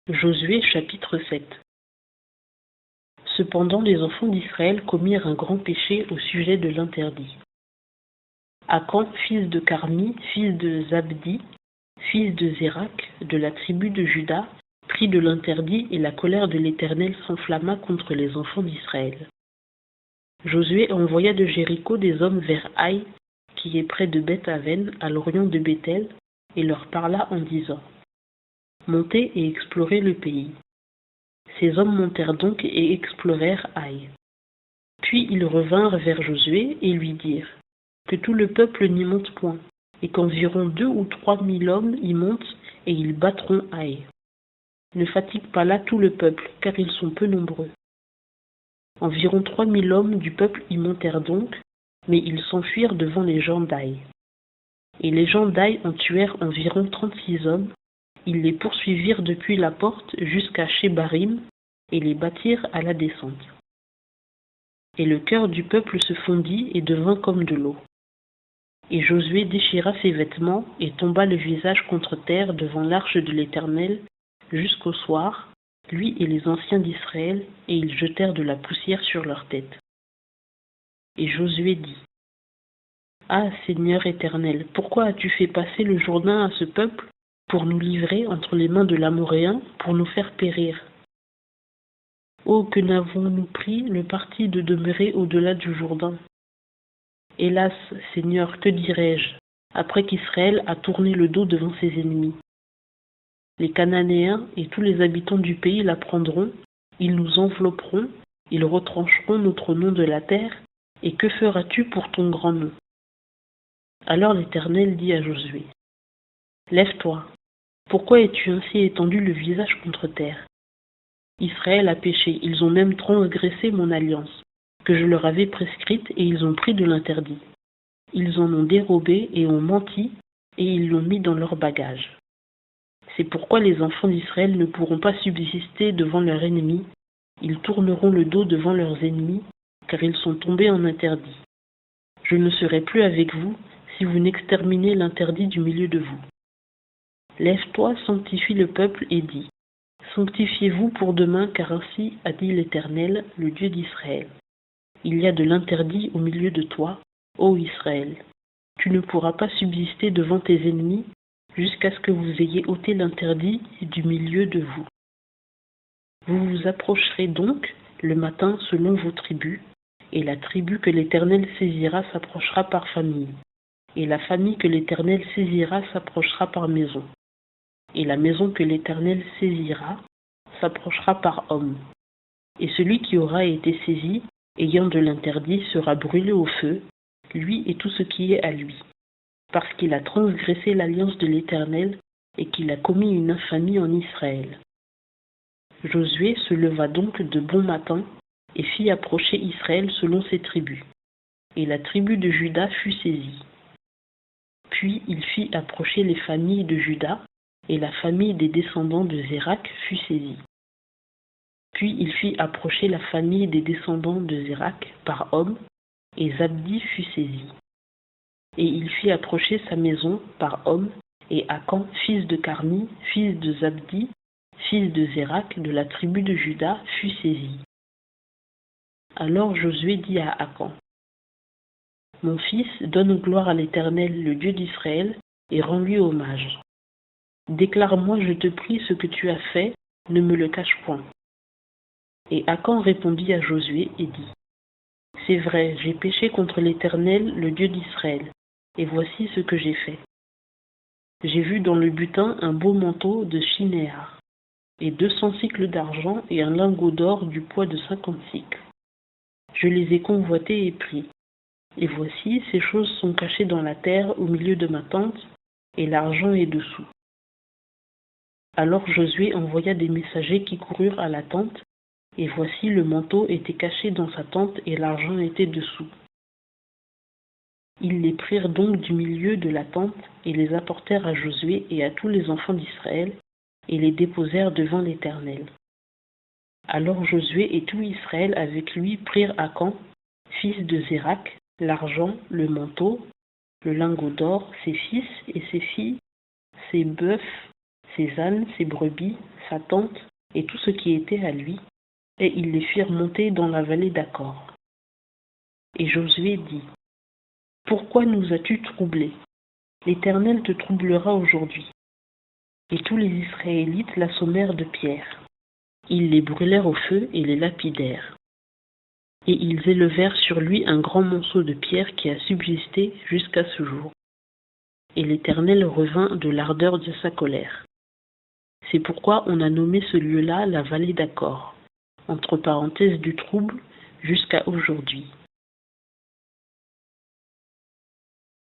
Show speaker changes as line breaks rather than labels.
Josué chapitre 7. Cependant les enfants d'Israël commirent un grand péché au sujet de l'interdit. Akan, fils de Carmi, fils de Zabdi, fils de Zérak, de la tribu de Juda, prit de l'interdit et la colère de l'Éternel s'enflamma contre les enfants d'Israël. Josué envoya de Jéricho des hommes vers Haï, qui est près de Beth-Aven, à l'orient de Béthel, et leur parla en disant: Montez et explorez le pays. Ces hommes montèrent donc et explorèrent Haï. Puis ils revinrent vers Josué et lui dirent que tout le peuple n'y monte point, et qu'environ 2 ou 3 000 hommes y montent, et ils battront Haï. Ne fatigue pas là tout le peuple, car ils sont peu nombreux. Environ 3 000 hommes du peuple y montèrent donc, mais ils s'enfuirent devant les gens d'Haï. Et les gens d'Haï en tuèrent environ 36 hommes. Ils les poursuivirent depuis la porte jusqu'à Shebarim et les battirent à la descente. Et le cœur du peuple se fondit et devint comme de l'eau. Et Josué déchira ses vêtements et tomba le visage contre terre devant l'arche de l'Éternel jusqu'au soir, lui et les anciens d'Israël, et ils jetèrent de la poussière sur leur tête. Et Josué dit: Ah Seigneur Éternel, pourquoi as-tu fait passer le Jourdain à ce peuple pour nous livrer entre les mains de l'Amoréen, pour nous faire périr? Oh, que n'avons-nous pris le parti de demeurer au-delà du Jourdain? Hélas, Seigneur, que dirais-je, après qu'Israël a tourné le dos devant ses ennemis? Les Cananéens et tous les habitants du pays la prendront, ils nous envelopperont, ils retrancheront notre nom de la terre, et que feras-tu pour ton grand nom? Alors l'Éternel dit à Josué: Lève-toi, pourquoi es-tu ainsi étendu le visage contre terre? Israël a péché, ils ont même transgressé mon alliance, que je leur avais prescrite, et ils ont pris de l'interdit. Ils en ont dérobé et ont menti, et ils l'ont mis dans leur bagage. C'est pourquoi les enfants d'Israël ne pourront pas subsister devant leurs ennemis, ils tourneront le dos devant leurs ennemis, car ils sont tombés en interdit. Je ne serai plus avec vous si vous n'exterminez l'interdit du milieu de vous. Lève-toi, sanctifie le peuple et dis: Sanctifiez-vous pour demain, car ainsi a dit l'Éternel, le Dieu d'Israël. Il y a de l'interdit au milieu de toi, ô Israël. Tu ne pourras pas subsister devant tes ennemis jusqu'à ce que vous ayez ôté l'interdit du milieu de vous. Vous vous approcherez donc le matin selon vos tribus, et la tribu que l'Éternel saisira s'approchera par famille, et la famille que l'Éternel saisira s'approchera par maison, et la maison que l'Éternel saisira s'approchera par homme. Et celui qui aura été saisi, ayant de l'interdit, sera brûlé au feu, lui et tout ce qui est à lui, parce qu'il a transgressé l'alliance de l'Éternel et qu'il a commis une infamie en Israël. Josué se leva donc de bon matin et fit approcher Israël selon ses tribus, et la tribu de Juda fut saisie. Puis il fit approcher les familles de Juda, et la famille des descendants de Zérak fut saisie. Puis il fit approcher la famille des descendants de Zérak par homme, et Zabdi fut saisi. Et il fit approcher sa maison par homme, et Akan, fils de Carmi, fils de Zabdi, fils de Zérak, de la tribu de Juda, fut saisi. Alors Josué dit à Akan: Mon fils, donne gloire à l'Éternel, le Dieu d'Israël, et rends-lui hommage. Déclare-moi, je te prie, ce que tu as fait, ne me le cache point. Et Akan répondit à Josué et dit: C'est vrai, j'ai péché contre l'Éternel, le Dieu d'Israël, et voici ce que j'ai fait. J'ai vu dans le butin un beau manteau de Shinéar, et 200 cycles d'argent et un lingot d'or du poids de 50 cycles. Je les ai convoités et pris. Et voici, ces choses sont cachées dans la terre au milieu de ma tente, et l'argent est dessous. Alors Josué envoya des messagers qui coururent à la tente, et voici, le manteau était caché dans sa tente et l'argent était dessous. Ils les prirent donc du milieu de la tente et les apportèrent à Josué et à tous les enfants d'Israël, et les déposèrent devant l'Éternel. Alors Josué et tout Israël avec lui prirent Akan, fils de Zérak, l'argent, le manteau, le lingot d'or, ses fils et ses filles, ses bœufs, ses ânes, ses brebis, sa tente et tout ce qui était à lui, et ils les firent monter dans la vallée d'Accord. Et Josué dit, « Pourquoi nous as-tu troublés? L'Éternel te troublera aujourd'hui. » Et tous les Israélites l'assommèrent de pierres. Ils les brûlèrent au feu et les lapidèrent. Et ils élevèrent sur lui un grand monceau de pierre qui a subsisté jusqu'à ce jour. Et l'Éternel revint de l'ardeur de sa colère. C'est pourquoi on a nommé ce lieu-là la vallée d'Accord, entre parenthèses du trouble, jusqu'à aujourd'hui.